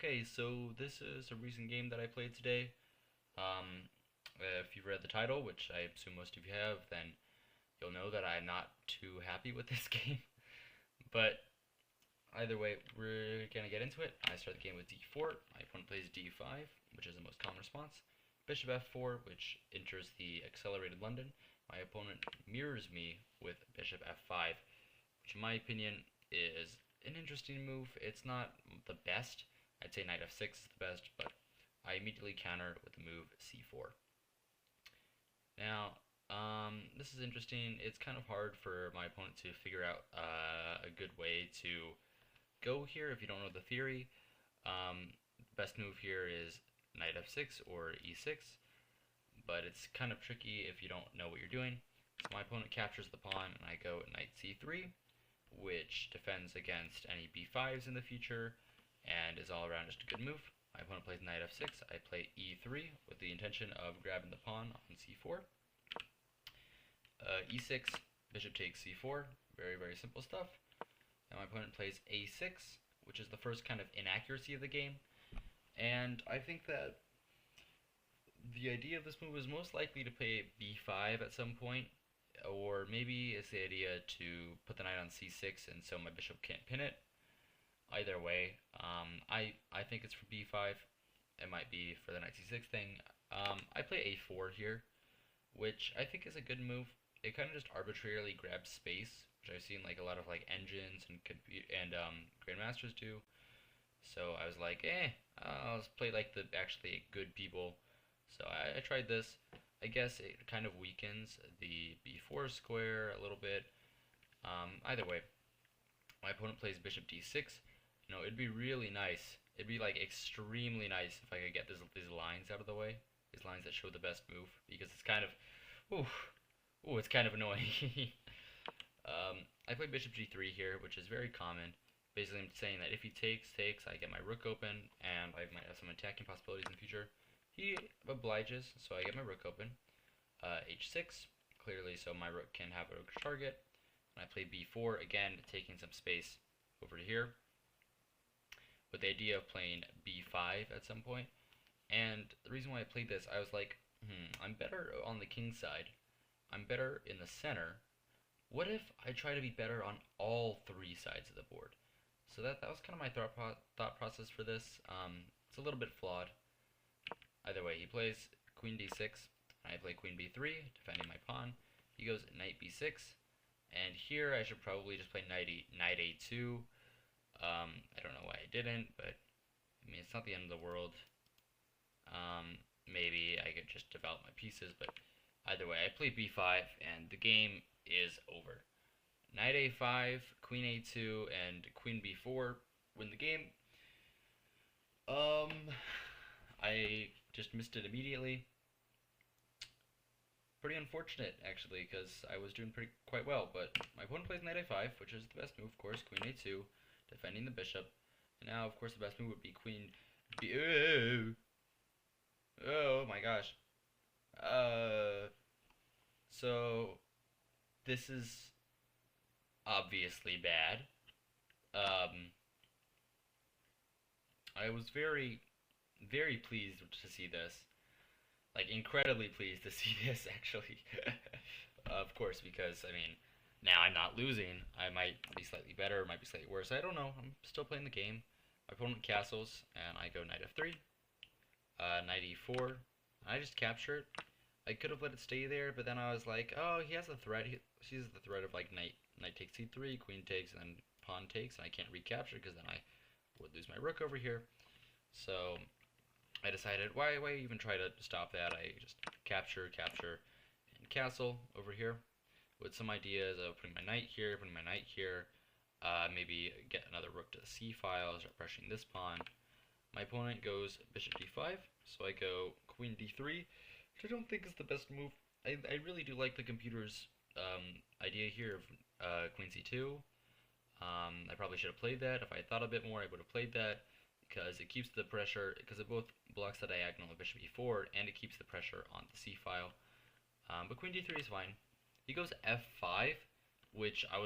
Okay, so this is a recent game that I played today. If you've read the title, which I assume most of you have, then you'll know that I'm not too happy with this game. But either way, we're gonna get into it. I start the game with d4. My opponent plays d5, which is the most common response. Bishop f4, which enters the accelerated London. My opponent mirrors me with bishop f5, which in my opinion is an interesting move. It's not the best. I'd say knight f6 is the best, but I immediately counter with the move c4. Now, this is interesting. It's kind of hard for my opponent to figure out a good way to go here if you don't know the theory. Best move here is knight f6 or e6, but it's kind of tricky if you don't know what you're doing. So my opponent captures the pawn, and I go knight c3, which defends against any b5s in the future, and is all around just a good move. My opponent plays knight f6, I play e3 with the intention of grabbing the pawn on c4. E6, bishop takes c4, very simple stuff. And my opponent plays a6, which is the first kind of inaccuracy of the game. And I think that the idea of this move is most likely to play b5 at some point, or maybe it's the idea to put the knight on c6 and so my bishop can't pin it. Either way, I think it's for b5. It might be for the knight c6 thing. I play a4 here, which I think is a good move. It kind of just arbitrarily grabs space, which I've seen like a lot of like engines and grandmasters do. So I was like, I'll just play like the actually good people. So I tried this. I guess it kind of weakens the b4 square a little bit. Either way, my opponent plays bishop d6. You know, it'd be really nice. It'd be like extremely nice if I could get these lines out of the way. These lines that show the best move, because it's kind of, it's kind of annoying. I play bishop g3 here, which is very common. Basically, I'm saying that if he takes, I get my rook open, and I might have some attacking possibilities in the future. He obliges, so I get my rook open. H6, clearly, so my rook can have a rook target. And I play b4, again, taking some space over here, with the idea of playing b5 at some point. And the reason why I played this, I was like, I'm better on the king side. I'm better in the center. What if I try to be better on all three sides of the board? So that was kind of my thought process for this. It's a little bit flawed. Either way, he plays queen d6, and I play queen b3, defending my pawn. He goes knight b6, and here I should probably just play knight a2. I don't know why I didn't, but I mean, it's not the end of the world. Maybe I could just develop my pieces, but either way, I play b5, and the game is over. Knight a5, queen a2, and queen b4 win the game. I just missed it immediately. Pretty unfortunate, actually, because I was doing quite well, but my opponent plays knight a5, which is the best move, of course, queen a2, defending the bishop. And now, of course, the best move would be queen b... Oh my gosh. So, this is obviously bad. I was very pleased to see this. Like, incredibly pleased to see this, actually. Of course, because, I mean, now I'm not losing. I might be slightly better, might be slightly worse. I don't know. I'm still playing the game. My opponent castles, and I go knight f3, knight e4. I just capture it. I could have let it stay there, but then I was like, oh, he has a threat. He sees the threat of, like, knight takes c3, queen takes, and then pawn takes, and I can't recapture because then I would lose my rook over here. So I decided, why even try to stop that? I just capture, and castle over here with some ideas of putting my knight here, maybe get another rook to the c file, start pressuring this pawn. My opponent goes bishop d5, so I go queen d3, which I don't think is the best move. I really do like the computer's idea here of queen c2. I probably should have played that. If I had thought a bit more, I would have played that, because it keeps the pressure, because it both blocks the diagonal of bishop e4, and it keeps the pressure on the c file. But queen d3 is fine. He goes f5, which I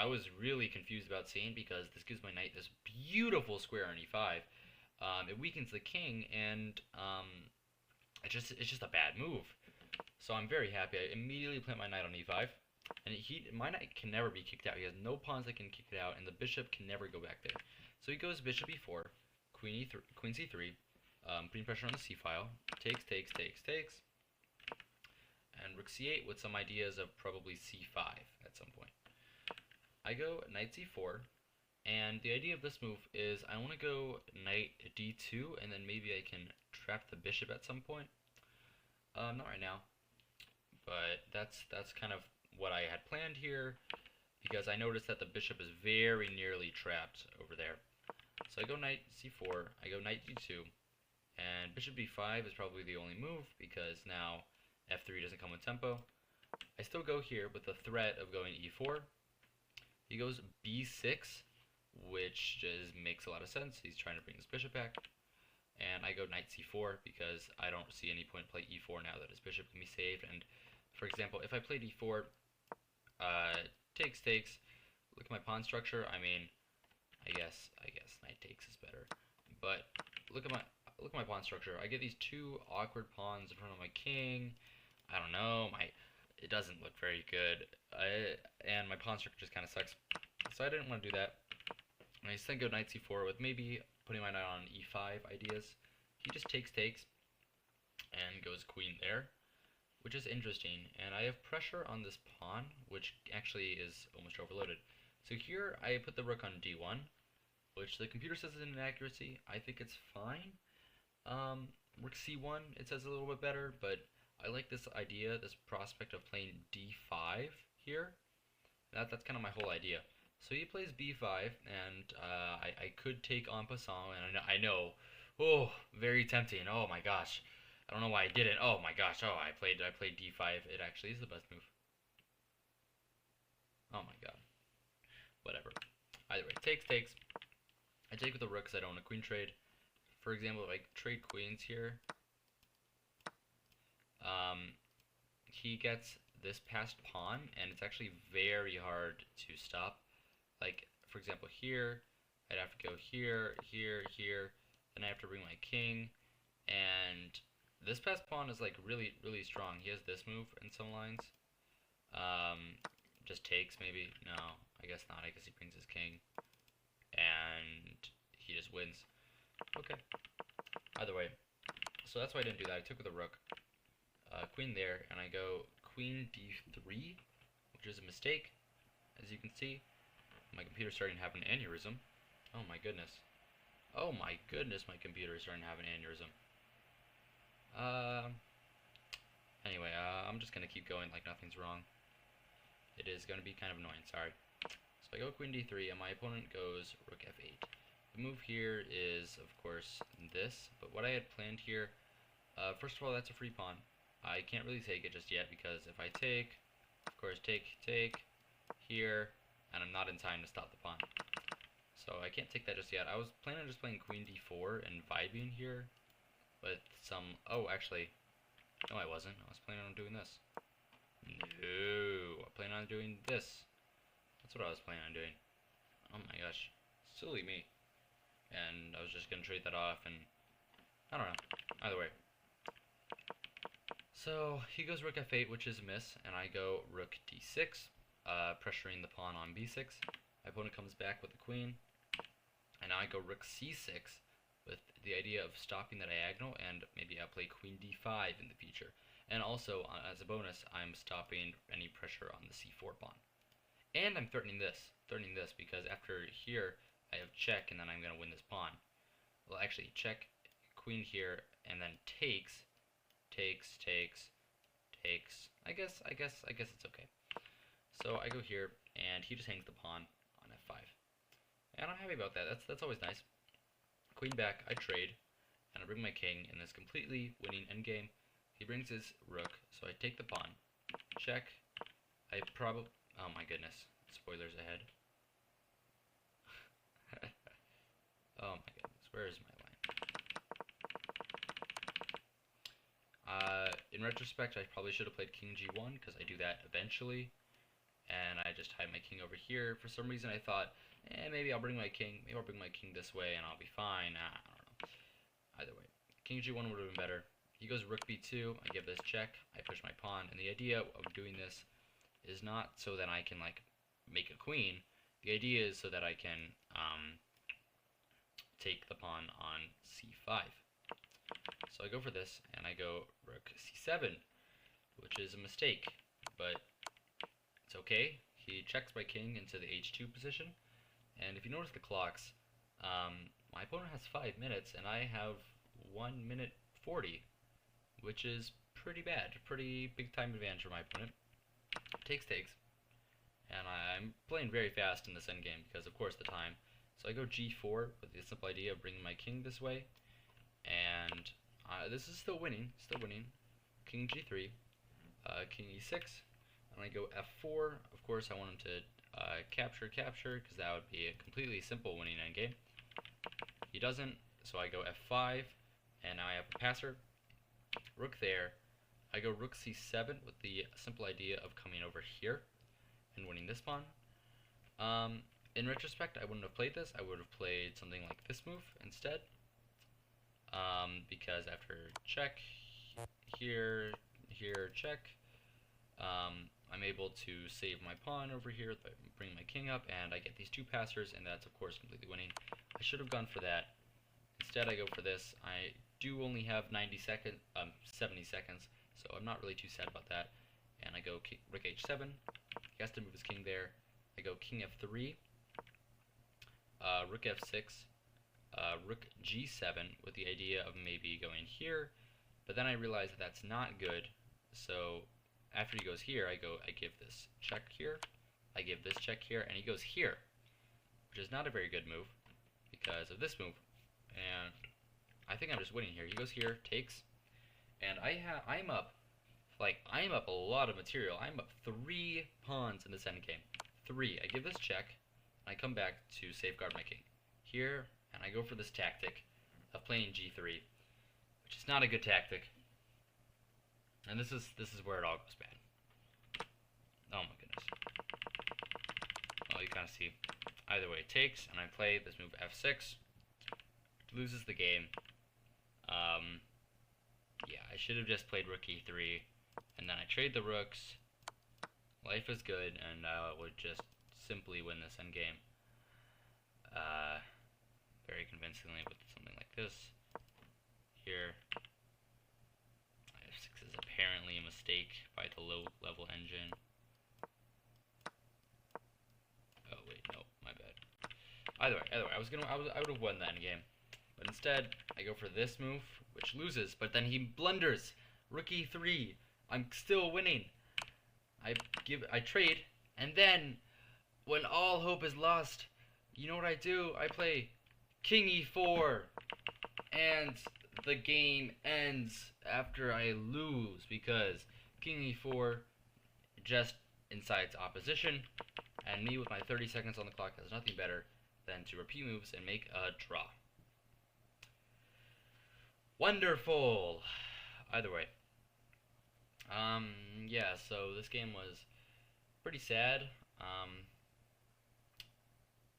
was really confused about seeing, because this gives my knight this beautiful square on e5. it weakens the king, and it's just a bad move. So I'm very happy. I immediately plant my knight on e5, and my knight can never be kicked out. He has no pawns that can kick it out, and the bishop can never go back there. So he goes bishop e4, queen c3, putting pressure on the c file. Takes, and rook c8 with some ideas of probably c5 at some point. I go knight c4, and the idea of this move is I want to go knight d2, and then maybe I can trap the bishop at some point. Not right now, but that's kind of what I had planned here, because I noticed that the bishop is very nearly trapped over there. So I go knight c4, I go knight d2, and bishop b5 is probably the only move, because now f3 doesn't come with tempo. I still go here with the threat of going e4. He goes b6, which just makes a lot of sense. He's trying to bring his bishop back. And I go knight c4 because I don't see any point play e4 now that his bishop can be saved. And for example, if I played e4, takes, look at my pawn structure. I mean, I guess knight takes is better. But look at my pawn structure. I get these two awkward pawns in front of my king. I don't know, it doesn't look very good, and my pawn structure just kind of sucks. So I didn't want to do that. And I just go knight c4 with maybe putting my knight on e5 ideas. He just takes, and goes queen there, which is interesting. And I have pressure on this pawn, which actually is almost overloaded. So here I put the rook on d1, which the computer says is an inaccuracy. I think it's fine. Rook c1, it says a little bit better, but I like this idea, this prospect of playing d5 here. That's kind of my whole idea. So he plays b5, and I could take en passant, and I know, oh, very tempting. Oh my gosh, I don't know why I didn't. Oh my gosh, oh, I played d5. It actually is the best move. Oh my god. Whatever. Either way, takes. I take with the rook because I don't want a queen trade. For example, if I trade queens here, he gets this passed pawn, and it's actually very hard to stop. Like, for example, here, I'd have to go here, then I have to bring my king, and this passed pawn is like really strong. He has this move in some lines. Just takes maybe. No, I guess not. I guess he brings his king, and he just wins. Okay. Either way, so that's why I didn't do that. I took with a rook, queen there, and I go queen d3, which is a mistake, as you can see. My computer's starting to have an aneurysm. Oh my goodness. Oh my goodness, my computer is starting to have an aneurysm. Anyway, I'm just gonna keep going like nothing's wrong. It is gonna be kind of annoying, sorry. So I go queen d3, and my opponent goes rook f8. The move here is, of course, this, but what I had planned here, first of all, that's a free pawn. I can't really take it just yet, because if I take, of course, take here, and I'm not in time to stop the pawn. So I can't take that just yet. I was planning on just playing queen d4 and vibing here with some, oh, actually, no I wasn't. I was planning on doing this. No, I plan on doing this. That's what I was planning on doing. Oh my gosh, silly me. And I was just gonna trade that off, and I don't know. Either way. So he goes rook f8, which is a miss, and I go rook d6, pressuring the pawn on b6. My opponent comes back with the queen, and now I go rook c6 with the idea of stopping the diagonal, and maybe I'll play queen d5 in the future. And also, as a bonus, I'm stopping any pressure on the c4 pawn. And I'm threatening this because after here, I have check, and then I'm going to win this pawn. Well, actually, check, queen here, and then takes. I guess it's okay. So I go here, and he just hangs the pawn on f5. And I'm happy about that. That's always nice. Queen back, I trade, and I bring my king in this completely winning endgame. He brings his rook, so I take the pawn. Check. Oh my goodness. Spoilers ahead. Oh my goodness. Where is my line? In retrospect, I probably should have played king g1, because I do that eventually. And I just hide my king over here. For some reason, I thought, maybe I'll bring my king. Maybe I'll bring my king this way, and I'll be fine. I don't know. king g1 would have been better. He goes rook b2, I give this check, I push my pawn, and the idea of doing this is not so that I can like make a queen. The idea is so that I can take the pawn on c5. So I go for this, and I go rook c7, which is a mistake, but it's okay. He checks my king into the h2 position, and if you notice the clocks, my opponent has 5 minutes, and I have 1 minute 40, which is pretty bad. Pretty big time advantage for my opponent. Takes. And I'm playing very fast in this endgame because, of course, the time. So I go g4 with the simple idea of bringing my king this way, and this is still winning. King g3, king e6, and I go f4. Of course, I want him to capture, because that would be a completely simple winning endgame. He doesn't, so I go f5, and now I have a passer. Rook there. I go rook c7 with the simple idea of coming over here and winning this pawn. In retrospect, I wouldn't have played this. I would have played something like this move instead. Because after check, here, check, I'm able to save my pawn over here, bring my king up, and I get these two passers, and that's of course completely winning. I should have gone for that. Instead, I go for this. I do only have 70 seconds, so I'm not really too sad about that. And I go rook h7. He has to move his king there. I go king f3, rook f6, rook g7 with the idea of maybe going here, but then I realize that that's not good. So after he goes here, I give this check here, I give this check here, and he goes here, which is not a very good move because of this move. And I think I'm just winning here. He goes here, takes, and I'm up a lot of material. I'm up 3 pawns in this endgame. 3. I give this check, and I come back to safeguard my king here, and I go for this tactic of playing g3, which is not a good tactic. And this is where it all goes bad. Oh my goodness. Well, you kind of see. Either way, it takes, and I play this move f6. Loses the game. Yeah, I should have just played rook e3, and then I trade the rooks. Life is good, and I would just simply win this endgame. Very convincingly with something like this. Here, f6 is apparently a mistake by the low-level engine. Oh wait, no, my bad. Either way, I would have won that endgame, but instead I go for this move, which loses. But then he blunders. Rook e3. I'm still winning. I trade, and then when all hope is lost, you know what I do? I play king e4, and the game ends after I lose because king e4 just incites opposition, and me with my 30 seconds on the clock has nothing better than to repeat moves and make a draw. Wonderful! Either way. Yeah, so this game was pretty sad.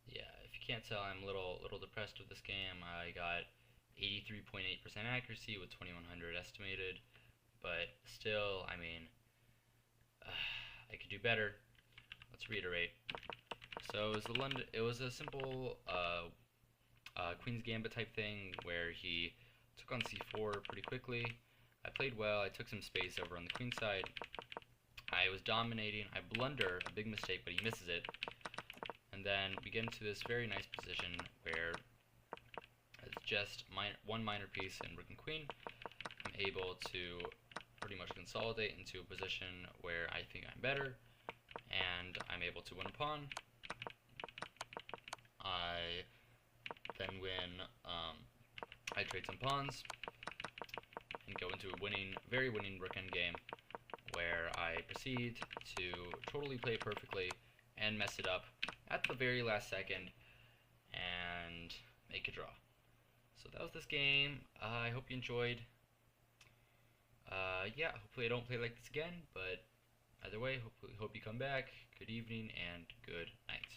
Yeah, if you can't tell, I'm a little depressed with this game. I got 83.8% accuracy with 2100 estimated, but still, I mean, I could do better. Let's reiterate. So it was a simple Queen's Gambit type thing where he took on c4 pretty quickly. I played well. I took some space over on the queen side. I was dominating. I blunder, a big mistake, but he misses it. And then we get into this very nice position where it's just one minor piece in rook and queen. I'm able to pretty much consolidate into a position where I think I'm better, and I'm able to win a pawn. I then win. I trade some pawns and go into a very winning rook endgame, where I proceed to totally play it perfectly and mess it up at the very last second and make a draw. So that was this game. I hope you enjoyed. Yeah, hopefully I don't play like this again, but either way, hope you come back. Good evening and good night.